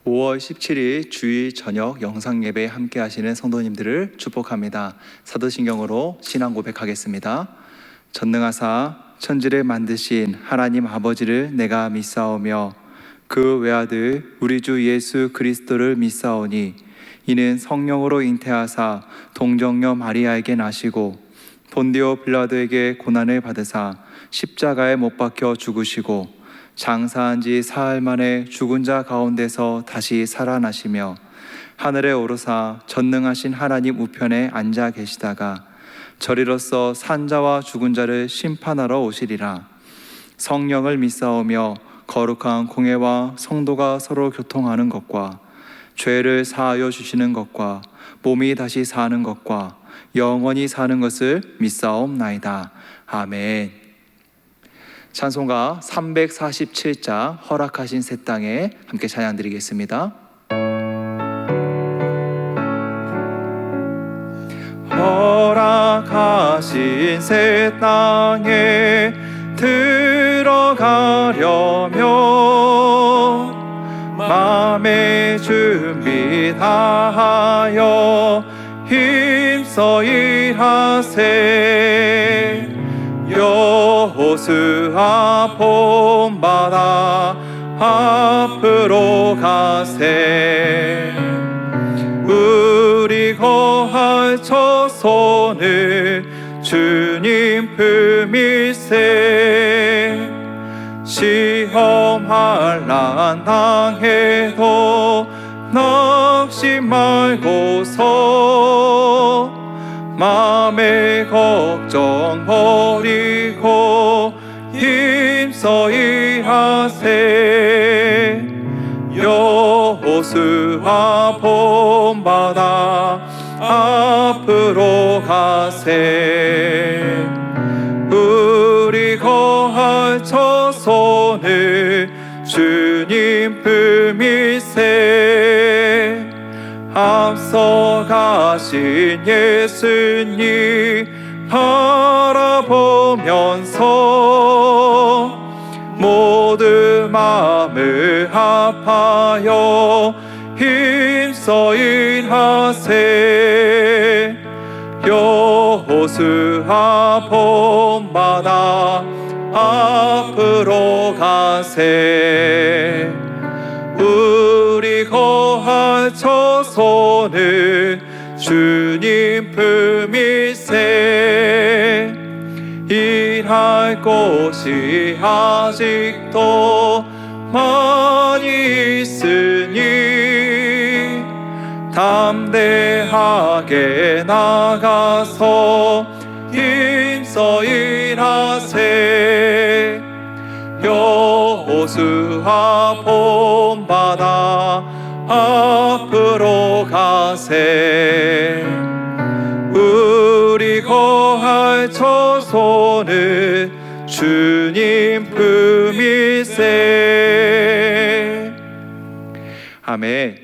5월 17일 주일 저녁 영상 예배에 함께 하시는 성도님들을 축복합니다. 사도신경으로 신앙 고백하겠습니다. 전능하사 천지를 만드신 하나님 아버지를 내가 믿사오며 그 외아들 우리 주 예수 그리스도를 믿사오니 이는 성령으로 잉태하사 동정녀 마리아에게 나시고 본디오 빌라도에게 고난을 받으사 십자가에 못 박혀 죽으시고 장사한 지 사흘 만에 죽은 자 가운데서 다시 살아나시며 하늘에 오르사 전능하신 하나님 우편에 앉아 계시다가 저리로서 산자와 죽은 자를 심판하러 오시리라. 성령을 믿사오며 거룩한 공회와 성도가 서로 교통하는 것과 죄를 사하여 주시는 것과 몸이 다시 사는 것과 영원히 사는 것을 믿사옵나이다. 아멘. 찬송가 347장 허락하신 새 땅에 함께 찬양 드리겠습니다. 허락하신 새 땅에 들어가려면 마음의 준비 다하여 힘써 일하세. 여호수아 본받아 앞으로 가세. 우리 거할 처소는 주님 품일세. 시험 환난 당해도 낙심 말고서 마음의 걱정 버리고 힘써 일하세. 여호수아 본받아 앞으로 가세. 우리 거할 처소는 주님 품일세. 앞서 가신 예수님 바라보면서 모든 마음을 합하여 힘써 일하세. 여호수아 본받아 앞으로 가세. 우리 거할 처소는 주님 품일세. 일할 곳이 아직도 많이 있으니 담대하게 나가서 힘써 일하세. 여호수아 본받아 앞으로 가세. 우리 거할 처소는 주님 품일세. 아멘.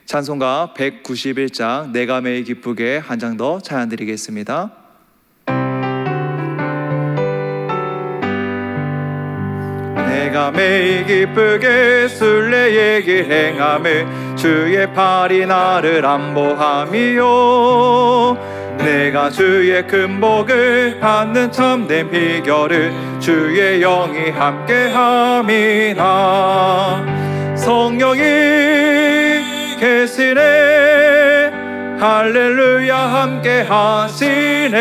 찬송가 191장 내가 매일 기쁘게 한 장 더 찬양 드리겠습니다. 내가 매일 기쁘게 순례의 길 행함을 주의 팔이 나를 안보함이요. 내가 주의 큰 복을 받는 참된 비결을 주의 영이 함께함이라. 성령이 계시네. 할렐루야 함께 하시네.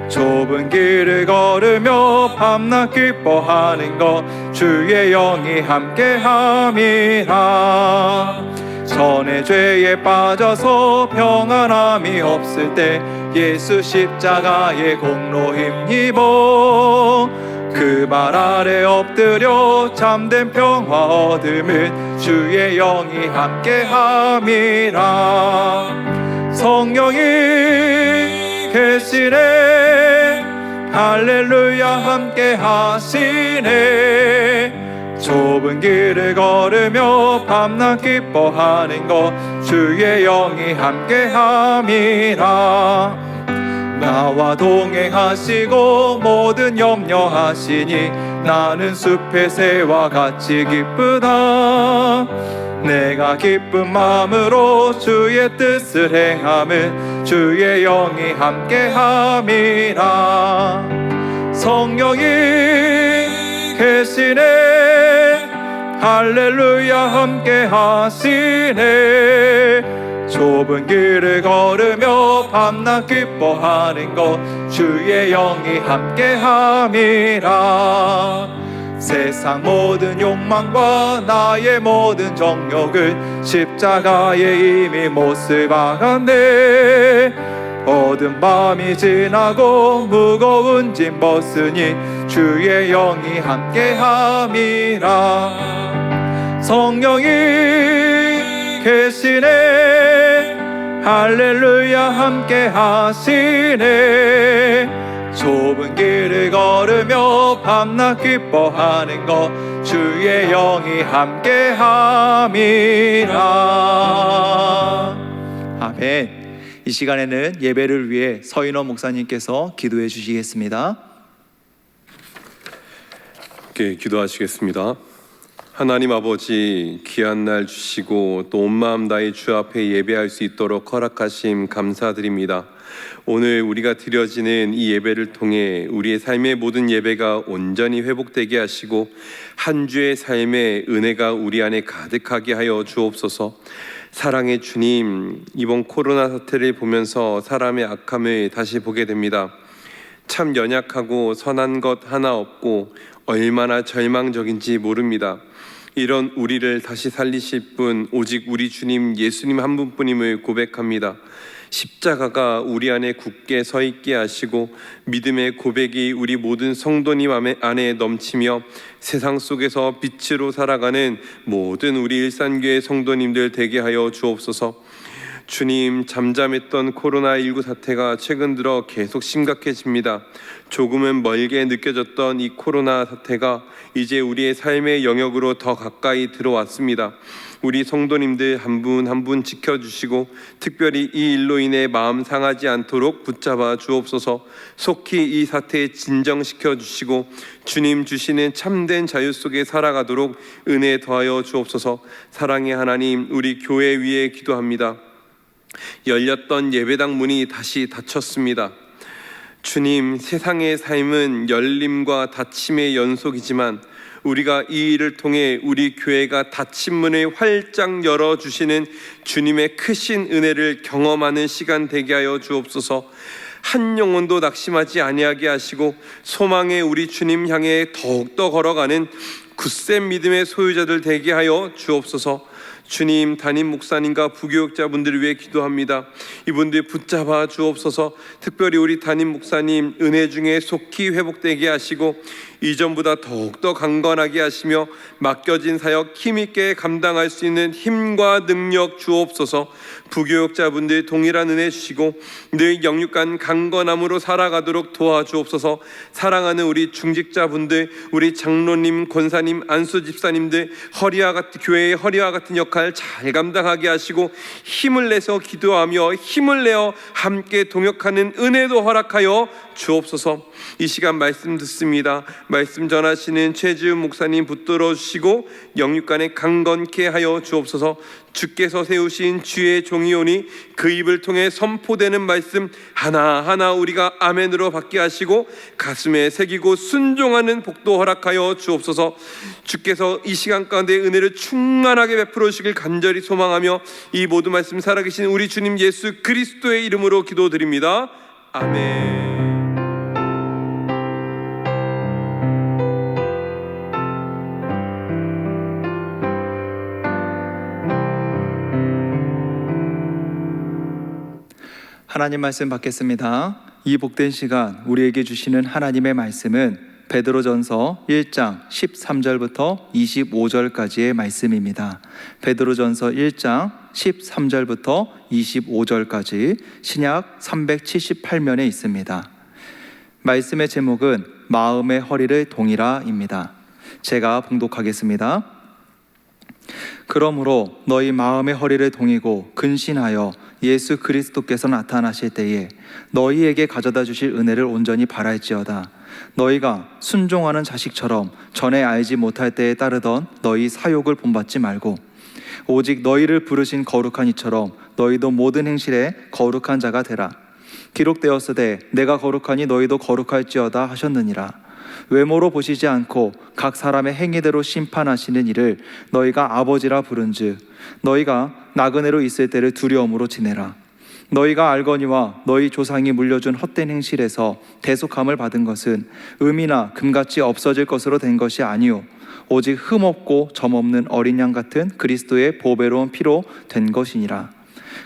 좁은 길을 걸으며 밤낮 기뻐하는 것 주의 영이 함께함이라. 전에 죄에 빠져서 평안함이 없을 때 예수 십자가의 공로 힘입어 그 발 아래 엎드려 참된 평화 얻음을 주의 영이 함께함이라. 성령이 계시네. 할렐루야 함께 하시네. 좁은 길을 걸으며 밤낮 기뻐하는 것 주의 영이 함께함이라. 나와 동행하시고 모든 염려하시니 나는 숲의 새와 같이 기쁘다. 내가 기쁜 마음으로 주의 뜻을 행함은 주의 영이 함께함이라. 성령이 계시네, 할렐루야 함께하시네. 좁은 길을 걸으며 밤낮 기뻐하는 것 주의 영이 함께함이라. 세상 모든 욕망과 나의 모든 정욕을 십자가에 이미 못을 박았네. 어두운 밤이 지나고 무거운 짐 벗으니 주의 영이 함께함이라. 성령이 계시네, 할렐루야 함께하시네. 좁은 길을 걸으며 밤낮 기뻐하는 것 주의 영이 함께함이라. 아멘. 이 시간에는 예배를 위해 서인호 목사님께서 기도해 주시겠습니다. 함께 기도하시겠습니다. 하나님 아버지, 귀한 날 주시고 또 온 마음 다해 주 앞에 예배할 수 있도록 허락하심 감사드립니다. 오늘 우리가 드려지는 이 예배를 통해 우리의 삶의 모든 예배가 온전히 회복되게 하시고 한 주의 삶의 은혜가 우리 안에 가득하게 하여 주옵소서. 사랑의 주님, 이번 코로나 사태를 보면서 사람의 악함을 다시 보게 됩니다. 참 연약하고 선한 것 하나 없고 얼마나 절망적인지 모릅니다. 이런 우리를 다시 살리실 분 오직 우리 주님 예수님 한 분뿐임을 고백합니다. 십자가가 우리 안에 굳게 서 있게 하시고 믿음의 고백이 우리 모든 성도님 안에 넘치며 세상 속에서 빛으로 살아가는 모든 우리 일산교회 성도님들 되게 하여 주옵소서. 주님, 잠잠했던 코로나19 사태가 최근 들어 계속 심각해집니다. 조금은 멀게 느껴졌던 이 코로나 사태가 이제 우리의 삶의 영역으로 더 가까이 들어왔습니다. 우리 성도님들 한 분 한 분 지켜주시고 특별히 이 일로 인해 마음 상하지 않도록 붙잡아 주옵소서. 속히 이 사태에 진정시켜 주시고 주님 주시는 참된 자유 속에 살아가도록 은혜 더하여 주옵소서. 사랑의 하나님, 우리 교회 위에 기도합니다. 열렸던 예배당 문이 다시 닫혔습니다. 주님, 세상의 삶은 열림과 닫힘의 연속이지만 우리가 이 일을 통해 우리 교회가 닫힌 문을 활짝 열어주시는 주님의 크신 은혜를 경험하는 시간 되게 하여 주옵소서. 한 영혼도 낙심하지 아니하게 하시고 소망의 우리 주님 향해 더욱더 걸어가는 굳센 믿음의 소유자들 되게 하여 주옵소서. 주님, 담임 목사님과 부교육자분들을 위해 기도합니다. 이분들 붙잡아 주옵소서. 특별히 우리 담임 목사님 은혜 중에 속히 회복되게 하시고 이전보다 더욱더 강건하게 하시며 맡겨진 사역 힘있게 감당할 수 있는 힘과 능력 주옵소서. 부교육자분들 동일한 은혜 주시고 늘 영육간 강건함으로 살아가도록 도와주옵소서. 사랑하는 우리 중직자분들, 우리 장로님, 권사님, 안수 집사님들 교회의 허리와 같은 역할 잘 감당하게 하시고 힘을 내서 기도하며 힘을 내어 함께 동역하는 은혜도 허락하여 주옵소서. 이 시간 말씀 듣습니다. 말씀 전하시는 최지훈 목사님 붙들어 주시고 영육간에 강건케 하여 주옵소서. 주께서 세우신 주의 종이오니 그 입을 통해 선포되는 말씀 하나하나 우리가 아멘으로 받게 하시고 가슴에 새기고 순종하는 복도 허락하여 주옵소서. 주께서 이 시간 가운데 은혜를 충만하게 베풀어 주시길 간절히 소망하며 이 모든 말씀 살아계신 우리 주님 예수 그리스도의 이름으로 기도드립니다. 아멘. 하나님 말씀 받겠습니다. 이 복된 시간 우리에게 주시는 하나님의 말씀은 베드로전서 1장 13절부터 25절까지의 말씀입니다. 베드로전서 1장 13절부터 25절까지 신약 378면에 있습니다. 말씀의 제목은 마음의 허리를 동이라입니다. 제가 봉독하겠습니다. 그러므로 너희 마음의 허리를 동이고 근신하여 예수 그리스도께서 나타나실 때에 너희에게 가져다 주실 은혜를 온전히 바랄지어다. 너희가 순종하는 자식처럼 전에 알지 못할 때에 따르던 너희 사욕을 본받지 말고 오직 너희를 부르신 거룩한 이처럼 너희도 모든 행실에 거룩한 자가 되라. 기록되었으되 내가 거룩하니 너희도 거룩할지어다 하셨느니라. 외모로 보시지 않고 각 사람의 행위대로 심판하시는 이를 너희가 아버지라 부른즉 너희가 나그네로 있을 때를 두려움으로 지내라. 너희가 알거니와 너희 조상이 물려준 헛된 행실에서 대속함을 받은 것은 음이나 금같이 없어질 것으로 된 것이 아니요 오직 흠없고 점없는 어린 양 같은 그리스도의 보배로운 피로 된 것이니라.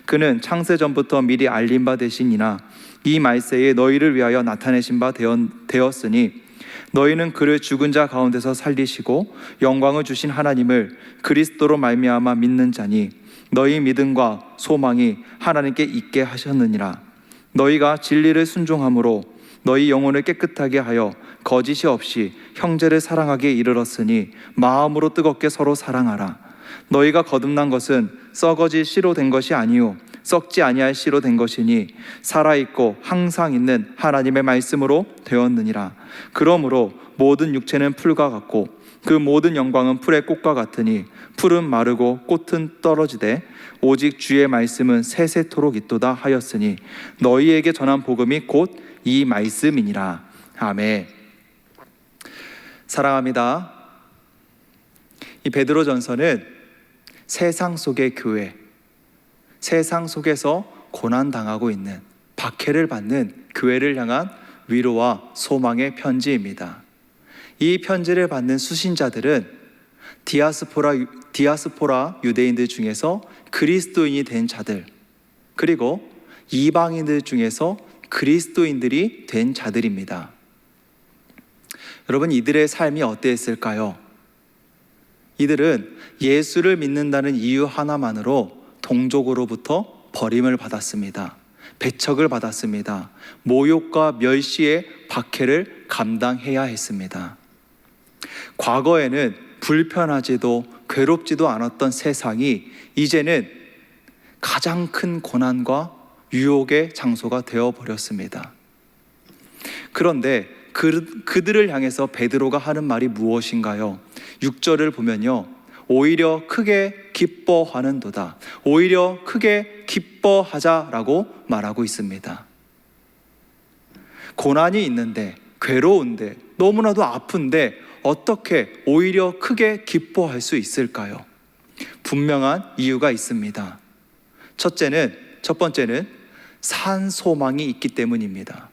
그는 창세 전부터 미리 알린 바 되시니나 이 말세에 너희를 위하여 나타내신 바 되었으니 너희는 그를 죽은 자 가운데서 살리시고 영광을 주신 하나님을 그리스도로 말미암아 믿는 자니 너희 믿음과 소망이 하나님께 있게 하셨느니라. 너희가 진리를 순종함으로 너희 영혼을 깨끗하게 하여 거짓이 없이 형제를 사랑하기에 이르렀으니 마음으로 뜨겁게 서로 사랑하라. 너희가 거듭난 것은 썩어질 씨로 된 것이 아니요 썩지 아니할 씨로 된 것이니 살아있고 항상 있는 하나님의 말씀으로 되었느니라. 그러므로 모든 육체는 풀과 같고 그 모든 영광은 풀의 꽃과 같으니 풀은 마르고 꽃은 떨어지되 오직 주의 말씀은 세세토록 있도다 하였으니 너희에게 전한 복음이 곧 이 말씀이니라. 아멘. 사랑합니다. 이 베드로전서는 세상 속의 교회, 세상 속에서 고난당하고 있는, 박해를 받는 교회를 향한 위로와 소망의 편지입니다. 이 편지를 받는 수신자들은 디아스포라 유대인들 중에서 그리스도인이 된 자들, 그리고 이방인들 중에서 그리스도인들이 된 자들입니다. 여러분, 이들의 삶이 어땠을까요? 이들은 예수를 믿는다는 이유 하나만으로 동족으로부터 버림을 받았습니다. 배척을 받았습니다. 모욕과 멸시의 박해를 감당해야 했습니다. 과거에는 불편하지도 괴롭지도 않았던 세상이 이제는 가장 큰 고난과 유혹의 장소가 되어버렸습니다. 그런데 그들을 향해서 베드로가 하는 말이 무엇인가요? 6절을 보면요, 오히려 크게 기뻐하는도다, 오히려 크게 기뻐하자라고 말하고 있습니다. 고난이 있는데, 괴로운데, 너무나도 아픈데 어떻게 오히려 크게 기뻐할 수 있을까요? 분명한 이유가 있습니다. 첫 번째는 산 소망이 있기 때문입니다.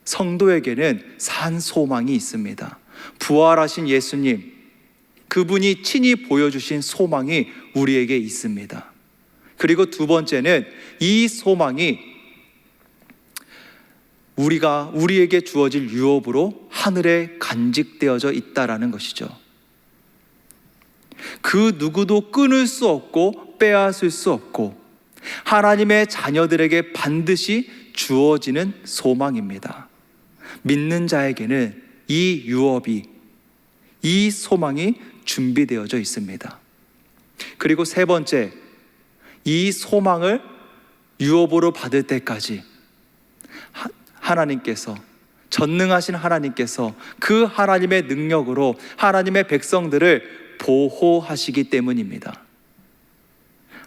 성도에게는 산 소망이 있습니다. 부활하신 예수님, 그분이 친히 보여주신 소망이 우리에게 있습니다. 그리고 두 번째는 이 소망이 우리에게 주어질 유업으로 하늘에 간직되어져 있다라는 것이죠. 그 누구도 끊을 수 없고 빼앗을 수 없고 하나님의 자녀들에게 반드시 주어지는 소망입니다. 믿는 자에게는 이 유업이, 이 소망이 준비되어져 있습니다. 그리고 세 번째, 이 소망을 유업으로 받을 때까지 하나님께서, 전능하신 하나님께서 그 하나님의 능력으로 하나님의 백성들을 보호하시기 때문입니다.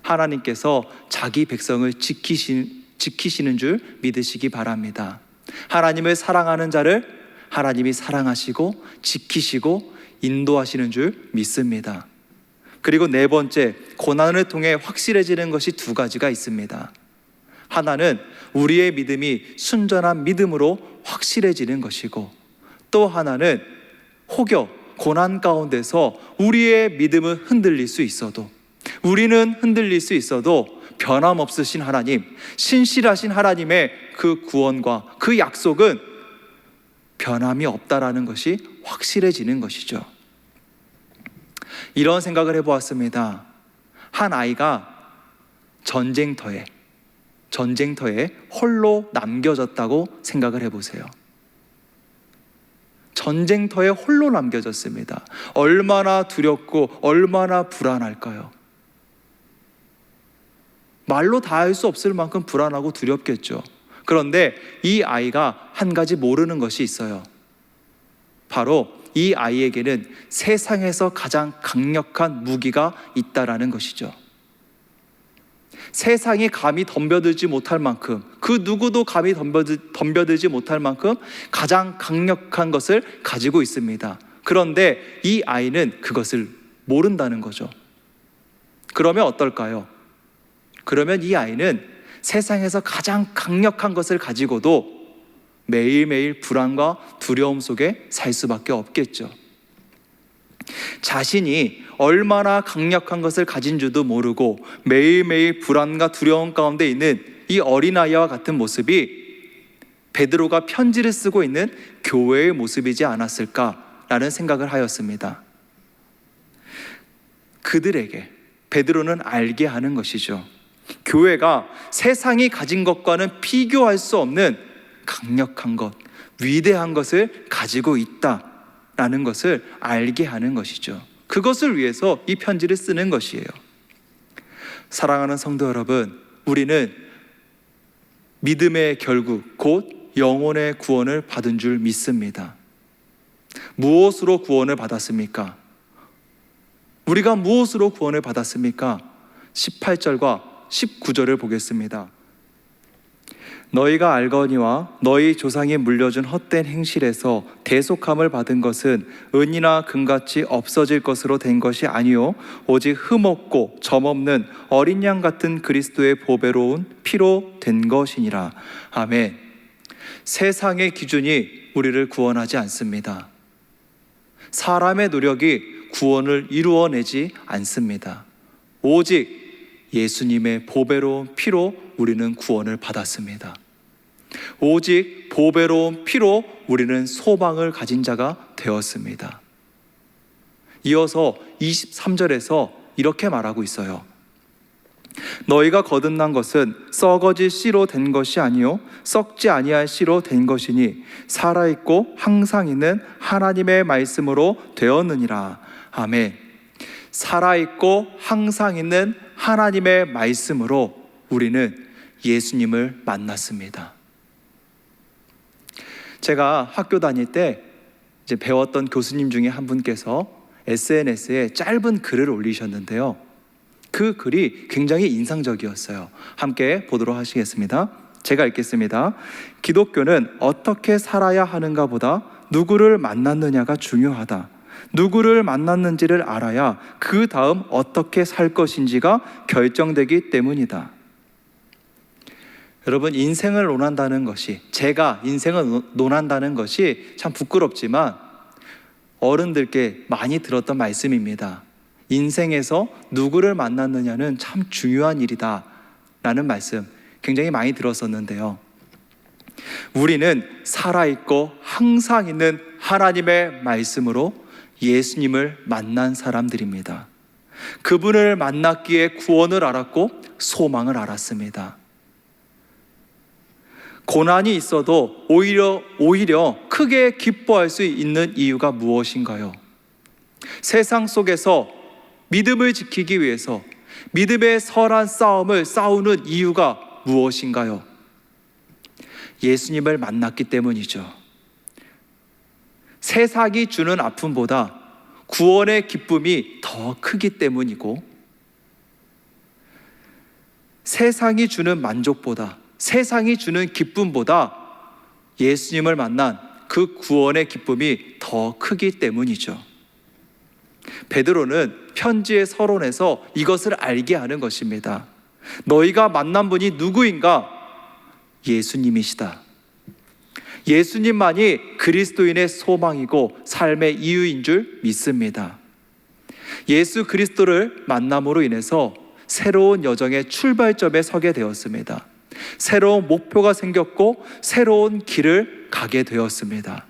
하나님께서 자기 백성을 지키시는 줄 믿으시기 바랍니다. 하나님을 사랑하는 자를 하나님이 사랑하시고 지키시고 인도하시는 줄 믿습니다. 그리고 네 번째, 고난을 통해 확실해지는 것이 두 가지가 있습니다. 하나는 우리의 믿음이 순전한 믿음으로 확실해지는 것이고, 또 하나는 혹여 고난 가운데서 우리의 믿음은 흔들릴 수 있어도, 우리는 흔들릴 수 있어도 변함없으신 하나님, 신실하신 하나님의 그 구원과 그 약속은 변함이 없다라는 것이 확실해지는 것이죠. 이런 생각을 해보았습니다. 한 아이가 전쟁터에 홀로 남겨졌다고 생각을 해보세요. 전쟁터에 홀로 남겨졌습니다. 얼마나 두렵고 얼마나 불안할까요? 말로 다 할 수 없을 만큼 불안하고 두렵겠죠. 그런데 이 아이가 한 가지 모르는 것이 있어요. 바로 이 아이에게는 세상에서 가장 강력한 무기가 있다라는 것이죠. 세상이 감히 덤벼들지 못할 만큼, 그 누구도 감히 덤벼들지 못할 만큼 가장 강력한 것을 가지고 있습니다. 그런데 이 아이는 그것을 모른다는 거죠. 그러면 어떨까요? 그러면 이 아이는 세상에서 가장 강력한 것을 가지고도 매일매일 불안과 두려움 속에 살 수밖에 없겠죠. 자신이 얼마나 강력한 것을 가진 줄도 모르고 매일매일 불안과 두려움 가운데 있는 이 어린아이와 같은 모습이 베드로가 편지를 쓰고 있는 교회의 모습이지 않았을까라는 생각을 하였습니다. 그들에게 베드로는 알게 하는 것이죠. 교회가 세상이 가진 것과는 비교할 수 없는 강력한 것, 위대한 것을 가지고 있다라는 것을 알게 하는 것이죠. 그것을 위해서 이 편지를 쓰는 것이에요. 사랑하는 성도 여러분, 우리는 믿음의 결국 곧 영혼의 구원을 받은 줄 믿습니다. 무엇으로 구원을 받았습니까? 우리가 무엇으로 구원을 받았습니까? 18절과 19절을 보겠습니다. 너희가 알거니와 너희 조상이 물려준 헛된 행실에서 대속함을 받은 것은 은이나 금같이 없어질 것으로 된 것이 아니요 오직 흠없고 점없는 어린 양 같은 그리스도의 보배로운 피로 된 것이니라. 아멘. 세상의 기준이 우리를 구원하지 않습니다. 사람의 노력이 구원을 이루어내지 않습니다. 오직 예수님의 보배로운 피로 우리는 구원을 받았습니다. 오직 보배로운 피로 우리는 소망을 가진 자가 되었습니다. 이어서 23절에서 이렇게 말하고 있어요. 너희가 거듭난 것은 썩어질 씨로 된 것이 아니요 썩지 아니할 씨로 된 것이니 살아있고 항상 있는 하나님의 말씀으로 되었느니라. 아멘. 살아있고 항상 있는 하나님의 말씀으로 우리는 예수님을 만났습니다. 제가 학교 다닐 때 이제 배웠던 교수님 중에 한 분께서 SNS에 짧은 글을 올리셨는데요. 그 글이 굉장히 인상적이었어요. 함께 보도록 하시겠습니다. 제가 읽겠습니다. 기독교는 어떻게 살아야 하는가 보다 누구를 만났느냐가 중요하다. 누구를 만났는지를 알아야 그 다음 어떻게 살 것인지가 결정되기 때문이다. 여러분, 인생을 논한다는 것이, 제가 인생을 논한다는 것이 참 부끄럽지만 어른들께 많이 들었던 말씀입니다. 인생에서 누구를 만났느냐는 참 중요한 일이다 라는 말씀 굉장히 많이 들었었는데요. 우리는 살아있고 항상 있는 하나님의 말씀으로 예수님을 만난 사람들입니다. 그분을 만났기에 구원을 알았고 소망을 알았습니다. 고난이 있어도 오히려 크게 기뻐할 수 있는 이유가 무엇인가요? 세상 속에서 믿음을 지키기 위해서 믿음의 선한 싸움을 싸우는 이유가 무엇인가요? 예수님을 만났기 때문이죠. 세상이 주는 아픔보다 구원의 기쁨이 더 크기 때문이고, 세상이 주는 만족보다, 세상이 주는 기쁨보다 예수님을 만난 그 구원의 기쁨이 더 크기 때문이죠. 베드로는 편지의 서론에서 이것을 알게 하는 것입니다. 너희가 만난 분이 누구인가? 예수님이시다. 예수님만이 그리스도인의 소망이고 삶의 이유인 줄 믿습니다. 예수 그리스도를 만남으로 인해서 새로운 여정의 출발점에 서게 되었습니다. 새로운 목표가 생겼고 새로운 길을 가게 되었습니다.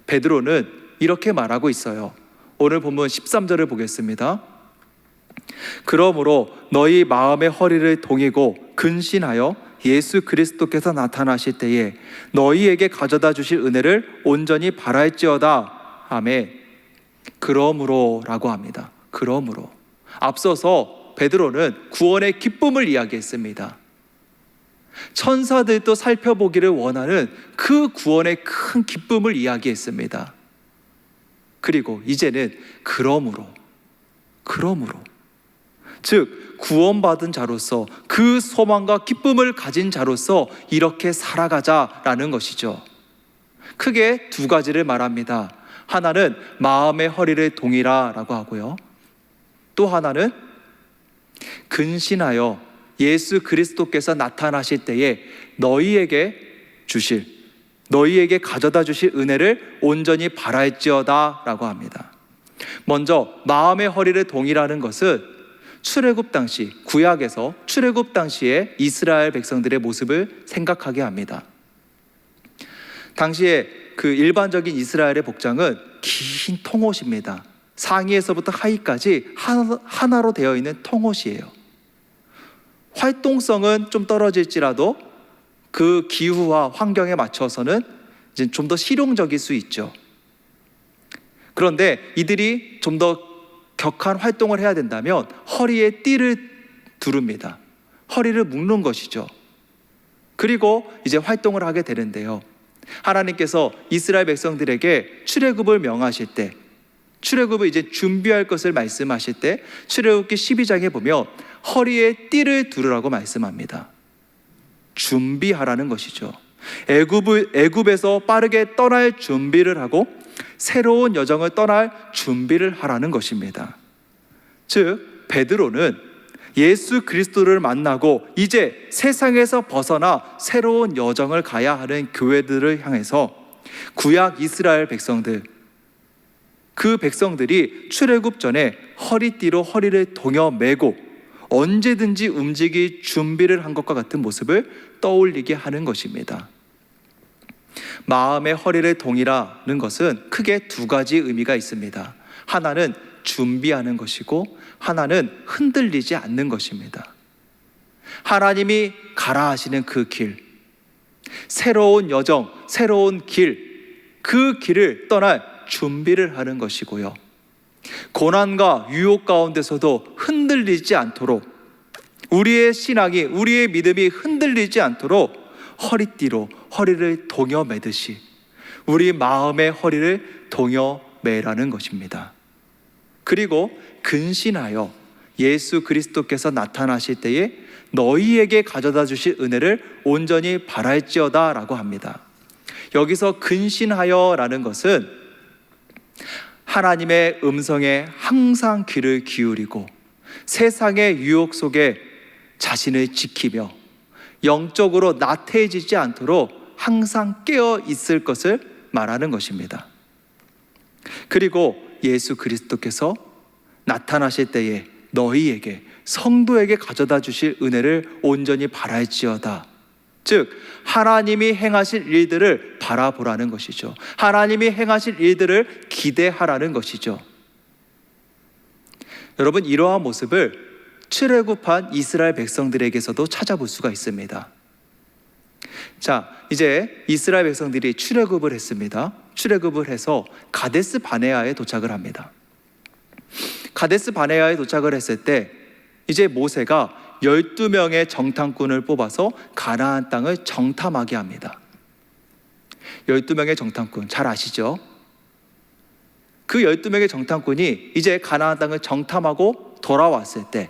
베드로는 이렇게 말하고 있어요. 오늘 본문 13절을 보겠습니다. 그러므로 너희 마음의 허리를 동이고 근신하여 예수 그리스도께서 나타나실 때에 너희에게 가져다 주실 은혜를 온전히 바랄지어다. 아멘. 그러므로 라고 합니다. 그러므로. 앞서서 베드로는 구원의 기쁨을 이야기했습니다. 천사들도 살펴보기를 원하는 그 구원의 큰 기쁨을 이야기했습니다. 그리고 이제는 그러므로 즉 구원받은 자로서 그 소망과 기쁨을 가진 자로서 이렇게 살아가자라는 것이죠. 크게 두 가지를 말합니다. 하나는 마음의 허리를 동이라라고 하고요, 또 하나는 근신하여 예수 그리스도께서 나타나실 때에 너희에게 가져다 주실 은혜를 온전히 바랄지어다 라고 합니다. 먼저 마음의 허리를 동이라는 것은 출애굽 당시, 구약에서 출애굽 당시에 이스라엘 백성들의 모습을 생각하게 합니다. 당시에 그 일반적인 이스라엘의 복장은 긴 통옷입니다. 상의에서부터 하의까지 하나로 되어 있는 통옷이에요. 활동성은 좀 떨어질지라도 그 기후와 환경에 맞춰서는 이제 좀 더 실용적일 수 있죠. 그런데 이들이 좀 더 격한 활동을 해야 된다면 허리에 띠를 두릅니다. 허리를 묶는 것이죠. 그리고 이제 활동을 하게 되는데요, 하나님께서 이스라엘 백성들에게 출애굽을 명하실 때, 출애굽을 이제 준비할 것을 말씀하실 때 출애굽기 12장에 보면 허리에 띠를 두르라고 말씀합니다. 준비하라는 것이죠. 애굽에서 빠르게 떠날 준비를 하고 새로운 여정을 떠날 준비를 하라는 것입니다. 즉 베드로는 예수 그리스도를 만나고 이제 세상에서 벗어나 새로운 여정을 가야 하는 교회들을 향해서 구약 이스라엘 백성들, 그 백성들이 출애굽 전에 허리띠로 허리를 동여 매고 언제든지 움직일 준비를 한 것과 같은 모습을 떠올리게 하는 것입니다. 마음의 허리를 동이라는 것은 크게 두 가지 의미가 있습니다. 하나는 준비하는 것이고 하나는 흔들리지 않는 것입니다. 하나님이 가라 하시는 그 길, 새로운 여정, 새로운 길, 그 길을 떠날 준비를 하는 것이고요, 고난과 유혹 가운데서도 흔들리지 않도록, 우리의 신앙이, 우리의 믿음이 흔들리지 않도록 허리띠로 허리를 동여 매듯이 우리 마음의 허리를 동여 매라는 것입니다. 그리고 근신하여 예수 그리스도께서 나타나실 때에 너희에게 가져다 주실 은혜를 온전히 바랄지어다 라고 합니다. 여기서 근신하여 라는 것은 하나님의 음성에 항상 귀를 기울이고 세상의 유혹 속에 자신을 지키며 영적으로 나태해지지 않도록 항상 깨어 있을 것을 말하는 것입니다. 그리고 예수 그리스도께서 나타나실 때에 너희에게, 성도에게 가져다 주실 은혜를 온전히 바랄지어다. 즉 하나님이 행하실 일들을 바라보라는 것이죠. 하나님이 행하실 일들을 기대하라는 것이죠. 여러분, 이러한 모습을 출애굽한 이스라엘 백성들에게서도 찾아볼 수가 있습니다. 자, 이제 이스라엘 백성들이 출애굽을 했습니다. 출애굽을 해서 가데스 바네아에 도착을 합니다. 가데스 바네아에 도착을 했을 때 이제 모세가 12명의 정탐꾼을 뽑아서 가나안 땅을 정탐하게 합니다. 12명의 정탐꾼 잘 아시죠? 그 12명의 정탐꾼이 이제 가나안 땅을 정탐하고 돌아왔을 때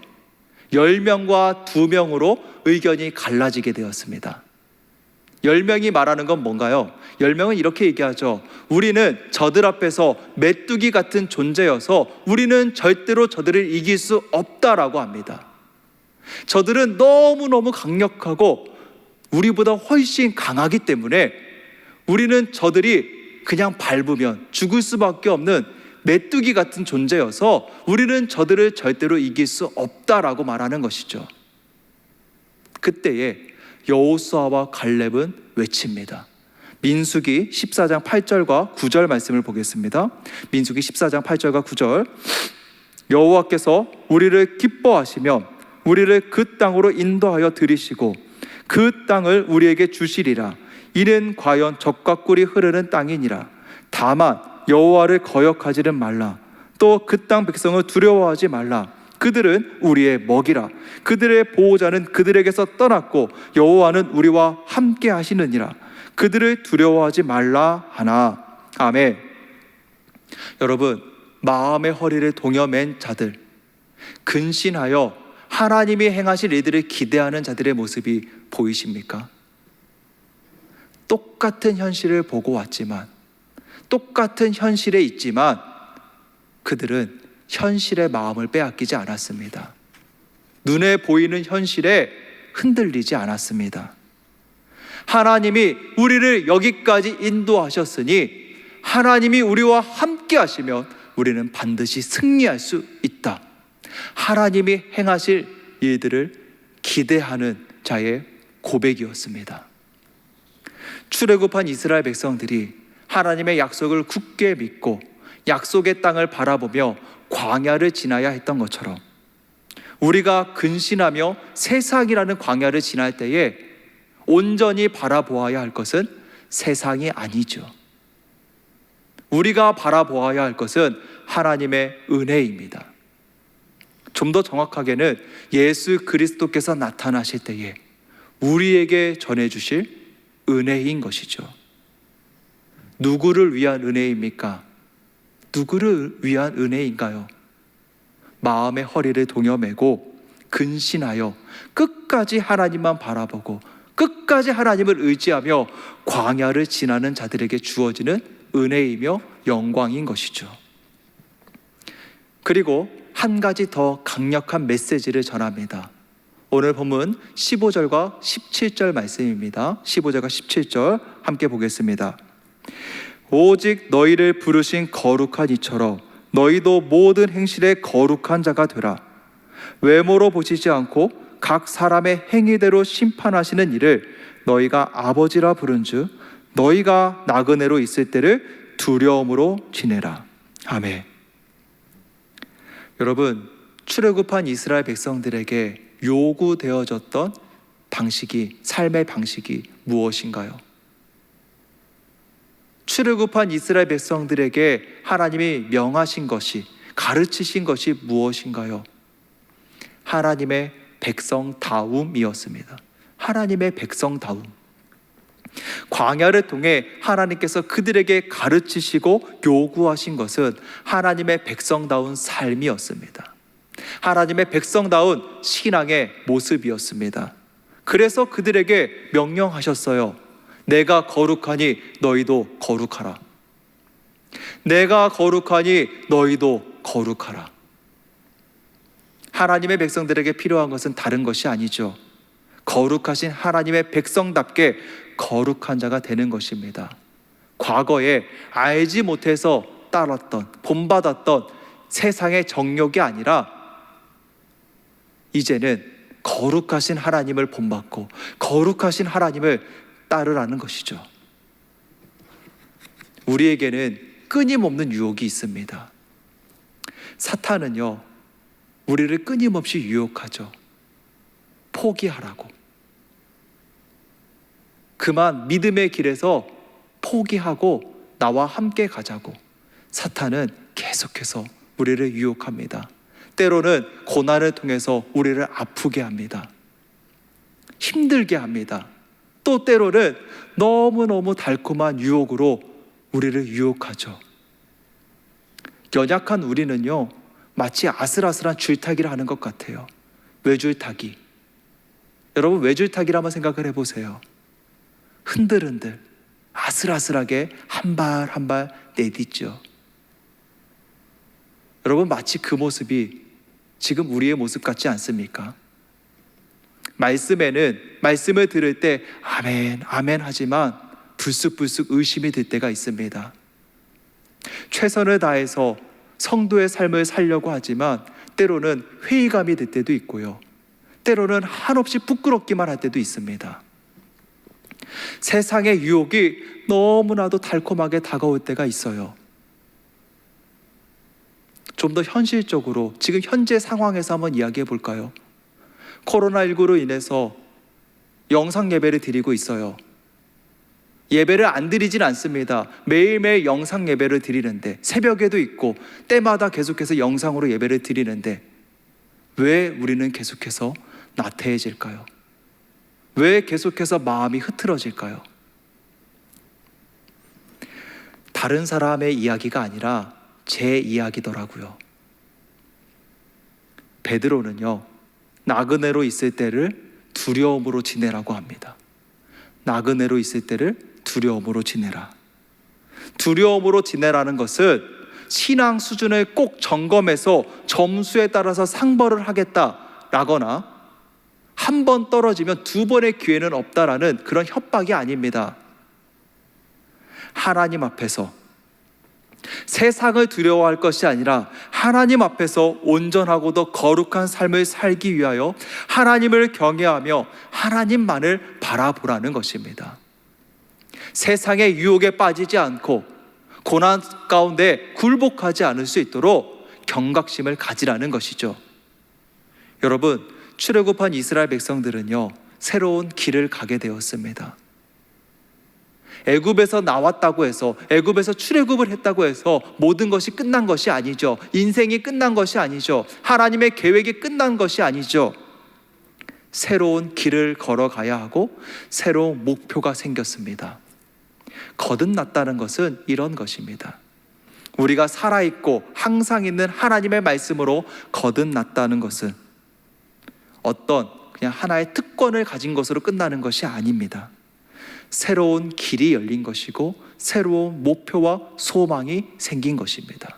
10명과 2명으로 의견이 갈라지게 되었습니다. 10명이 말하는 건 뭔가요? 10명은 이렇게 얘기하죠. 우리는 저들 앞에서 메뚜기 같은 존재여서 우리는 절대로 저들을 이길 수 없다라고 합니다. 저들은 너무너무 강력하고 우리보다 훨씬 강하기 때문에 우리는 저들이 그냥 밟으면 죽을 수밖에 없는 메뚜기 같은 존재여서 우리는 저들을 절대로 이길 수 없다라고 말하는 것이죠. 그때에 여호수아와 갈렙은 외칩니다. 민수기 14장 8절과 9절 말씀을 보겠습니다. 민수기 14장 8절과 9절. 여호와께서 우리를 기뻐하시며 우리를 그 땅으로 인도하여 들이시고 그 땅을 우리에게 주시리라. 이는 과연 젖과 꿀이 흐르는 땅이니라. 다만 여호와를 거역하지는 말라. 또 그 땅 백성을 두려워하지 말라. 그들은 우리의 먹이라. 그들의 보호자는 그들에게서 떠났고 여호와는 우리와 함께 하시느니라. 그들을 두려워하지 말라 하나. 아멘. 여러분, 마음의 허리를 동여맨 자들, 근신하여 하나님이 행하실 일들을 기대하는 자들의 모습이 보이십니까? 똑같은 현실을 보고 왔지만, 똑같은 현실에 있지만 그들은 현실의 마음을 빼앗기지 않았습니다. 눈에 보이는 현실에 흔들리지 않았습니다. 하나님이 우리를 여기까지 인도하셨으니 하나님이 우리와 함께 하시면 우리는 반드시 승리할 수 있다. 하나님이 행하실 일들을 기대하는 자의 고백이었습니다. 출애굽한 이스라엘 백성들이 하나님의 약속을 굳게 믿고 약속의 땅을 바라보며 광야를 지나야 했던 것처럼 우리가 근신하며 세상이라는 광야를 지날 때에 온전히 바라보아야 할 것은 세상이 아니죠. 우리가 바라보아야 할 것은 하나님의 은혜입니다. 좀 더 정확하게는 예수 그리스도께서 나타나실 때에 우리에게 전해주실 은혜인 것이죠. 누구를 위한 은혜입니까? 누구를 위한 은혜인가요? 마음의 허리를 동여매고 근신하여 끝까지 하나님만 바라보고 끝까지 하나님을 의지하며 광야를 지나는 자들에게 주어지는 은혜이며 영광인 것이죠. 그리고 한 가지 더 강력한 메시지를 전합니다. 오늘 본문 15절과 17절 말씀입니다. 15절과 17절 함께 보겠습니다. 오직 너희를 부르신 거룩한 이처럼 너희도 모든 행실에 거룩한 자가 되라. 외모로 보시지 않고 각 사람의 행위대로 심판하시는 이를 너희가 아버지라 부른즉 너희가 나그네로 있을 때를 두려움으로 지내라. 아멘. 여러분, 출애굽한 이스라엘 백성들에게 요구되어졌던 방식이, 삶의 방식이 무엇인가요? 출애굽한 이스라엘 백성들에게 하나님이 명하신 것이, 가르치신 것이 무엇인가요? 하나님의 백성다움이었습니다. 하나님의 백성다움. 광야를 통해 하나님께서 그들에게 가르치시고 요구하신 것은 하나님의 백성다운 삶이었습니다. 하나님의 백성다운 신앙의 모습이었습니다. 그래서 그들에게 명령하셨어요. 내가 거룩하니 너희도 거룩하라. 내가 거룩하니 너희도 거룩하라. 하나님의 백성들에게 필요한 것은 다른 것이 아니죠. 거룩하신 하나님의 백성답게 거룩한 자가 되는 것입니다. 과거에 알지 못해서 따랐던, 본받았던 세상의 정욕이 아니라 이제는 거룩하신 하나님을 본받고 거룩하신 하나님을 따르라는 것이죠. 우리에게는 끊임없는 유혹이 있습니다. 사탄은요, 우리를 끊임없이 유혹하죠. 포기하라고. 그만 믿음의 길에서 포기하고 나와 함께 가자고. 사탄은 계속해서 우리를 유혹합니다. 때로는 고난을 통해서 우리를 아프게 합니다. 힘들게 합니다. 또 때로는 너무너무 달콤한 유혹으로 우리를 유혹하죠. 연약한 우리는요, 마치 아슬아슬한 줄타기를 하는 것 같아요. 외줄타기. 여러분, 외줄타기를 한번 생각을 해보세요. 흔들흔들 아슬아슬하게 한 발 한 발 내딛죠. 여러분, 마치 그 모습이 지금 우리의 모습 같지 않습니까? 말씀을 들을 때 아멘 아멘 하지만 불쑥불쑥 의심이 들 때가 있습니다. 최선을 다해서 성도의 삶을 살려고 하지만 때로는 회의감이 들 때도 있고요, 때로는 한없이 부끄럽기만 할 때도 있습니다. 세상의 유혹이 너무나도 달콤하게 다가올 때가 있어요. 좀 더 현실적으로 지금 현재 상황에서 한번 이야기해 볼까요? 코로나19로 인해서 영상 예배를 드리고 있어요. 예배를 안 드리진 않습니다. 매일매일 영상 예배를 드리는데, 새벽에도 있고 때마다 계속해서 영상으로 예배를 드리는데 왜 우리는 계속해서 나태해질까요? 왜 계속해서 마음이 흐트러질까요? 다른 사람의 이야기가 아니라 제 이야기더라고요. 베드로는요, 나그네로 있을 때를 두려움으로 지내라고 합니다. 나그네로 있을 때를 두려움으로 지내라. 두려움으로 지내라는 것은 신앙 수준을 꼭 점검해서 점수에 따라서 상벌을 하겠다라거나 한 번 떨어지면 두 번의 기회는 없다라는 그런 협박이 아닙니다. 하나님 앞에서 세상을 두려워할 것이 아니라 하나님 앞에서 온전하고도 거룩한 삶을 살기 위하여 하나님을 경외하며 하나님만을 바라보라는 것입니다. 세상의 유혹에 빠지지 않고 고난 가운데 굴복하지 않을 수 있도록 경각심을 가지라는 것이죠. 여러분, 출애굽한 이스라엘 백성들은요, 새로운 길을 가게 되었습니다. 애굽에서 나왔다고 해서, 애굽에서 출애굽을 했다고 해서 모든 것이 끝난 것이 아니죠. 인생이 끝난 것이 아니죠. 하나님의 계획이 끝난 것이 아니죠. 새로운 길을 걸어가야 하고 새로운 목표가 생겼습니다. 거듭났다는 것은 이런 것입니다. 우리가 살아있고 항상 있는 하나님의 말씀으로 거듭났다는 것은 어떤 그냥 하나의 특권을 가진 것으로 끝나는 것이 아닙니다. 새로운 길이 열린 것이고 새로운 목표와 소망이 생긴 것입니다.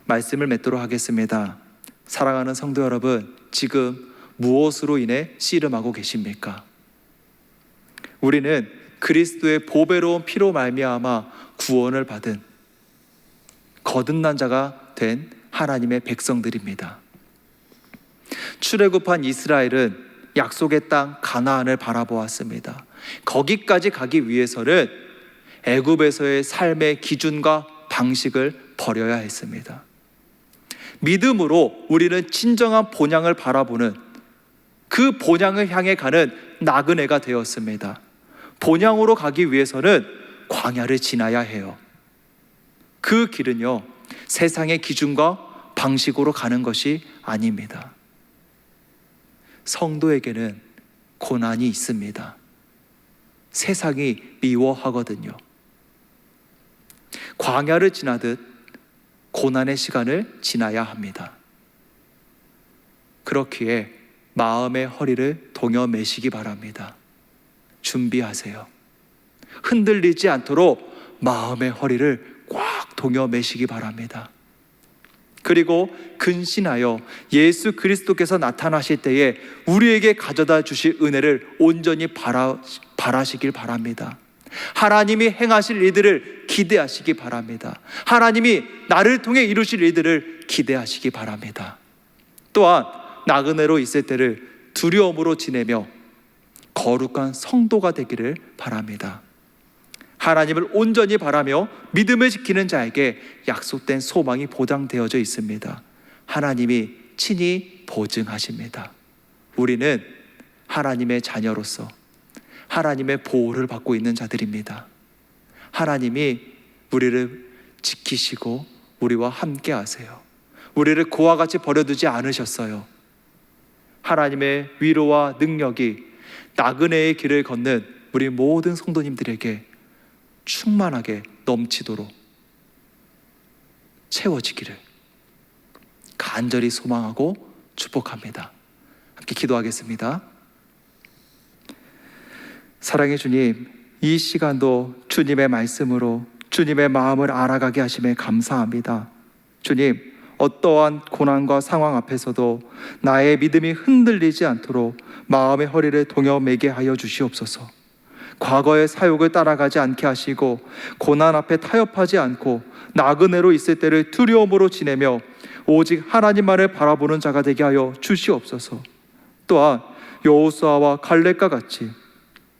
말씀을 맺도록 하겠습니다. 사랑하는 성도 여러분, 지금 무엇으로 인해 씨름하고 계십니까? 우리는 그리스도의 보배로운 피로 말미암아 구원을 받은 거듭난 자가 된 하나님의 백성들입니다. 출애굽한 이스라엘은 약속의 땅 가나안을 바라보았습니다. 거기까지 가기 위해서는 애굽에서의 삶의 기준과 방식을 버려야 했습니다. 믿음으로 우리는 진정한 본향을 바라보는, 그 본향을 향해 가는 나그네가 되었습니다. 본향으로 가기 위해서는 광야를 지나야 해요. 그 길은요, 세상의 기준과 방식으로 가는 것이 아닙니다. 성도에게는 고난이 있습니다. 세상이 미워하거든요. 광야를 지나듯 고난의 시간을 지나야 합니다. 그렇기에 마음의 허리를 동여 매시기 바랍니다. 준비하세요. 흔들리지 않도록 마음의 허리를 꽉 동여 매시기 바랍니다. 그리고 근신하여 예수 그리스도께서 나타나실 때에 우리에게 가져다 주실 은혜를 온전히 바라시길 바랍니다. 하나님이 행하실 일들을 기대하시기 바랍니다. 하나님이 나를 통해 이루실 일들을 기대하시기 바랍니다. 또한 나그네로 있을 때를 두려움으로 지내며 거룩한 성도가 되기를 바랍니다. 하나님을 온전히 바라며 믿음을 지키는 자에게 약속된 소망이 보장되어져 있습니다. 하나님이 친히 보증하십니다. 우리는 하나님의 자녀로서 하나님의 보호를 받고 있는 자들입니다. 하나님이 우리를 지키시고 우리와 함께 하세요. 우리를 그와 같이 버려두지 않으셨어요. 하나님의 위로와 능력이 나그네의 길을 걷는 우리 모든 성도님들에게 충만하게 넘치도록 채워지기를 간절히 소망하고 축복합니다. 함께 기도하겠습니다. 사랑의 주님, 이 시간도 주님의 말씀으로 주님의 마음을 알아가게 하심에 감사합니다. 주님, 어떠한 고난과 상황 앞에서도 나의 믿음이 흔들리지 않도록 마음의 허리를 동여 매게 하여 주시옵소서. 과거의 사욕을 따라가지 않게 하시고 고난 앞에 타협하지 않고 나그네로 있을 때를 두려움으로 지내며 오직 하나님만을 바라보는 자가 되게 하여 주시옵소서. 또한 여호수아와 갈렙과 같이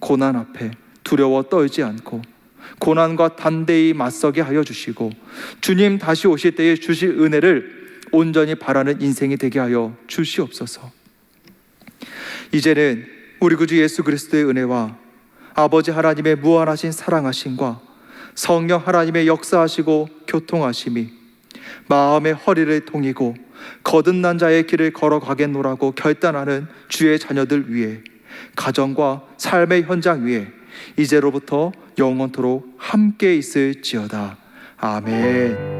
고난 앞에 두려워 떨지 않고 고난과 단대히 맞서게 하여 주시고 주님 다시 오실 때에 주실 은혜를 온전히 바라는 인생이 되게 하여 주시옵소서. 이제는 우리 구주 예수 그리스도의 은혜와 아버지 하나님의 무한하신 사랑하심과 성령 하나님의 역사하시고 교통하심이 마음의 허리를 동이고 거듭난 자의 길을 걸어가겠노라고 결단하는 주의 자녀들 위해 가정과 삶의 현장 위에 이제로부터 영원토록 함께 있을지어다. 아멘.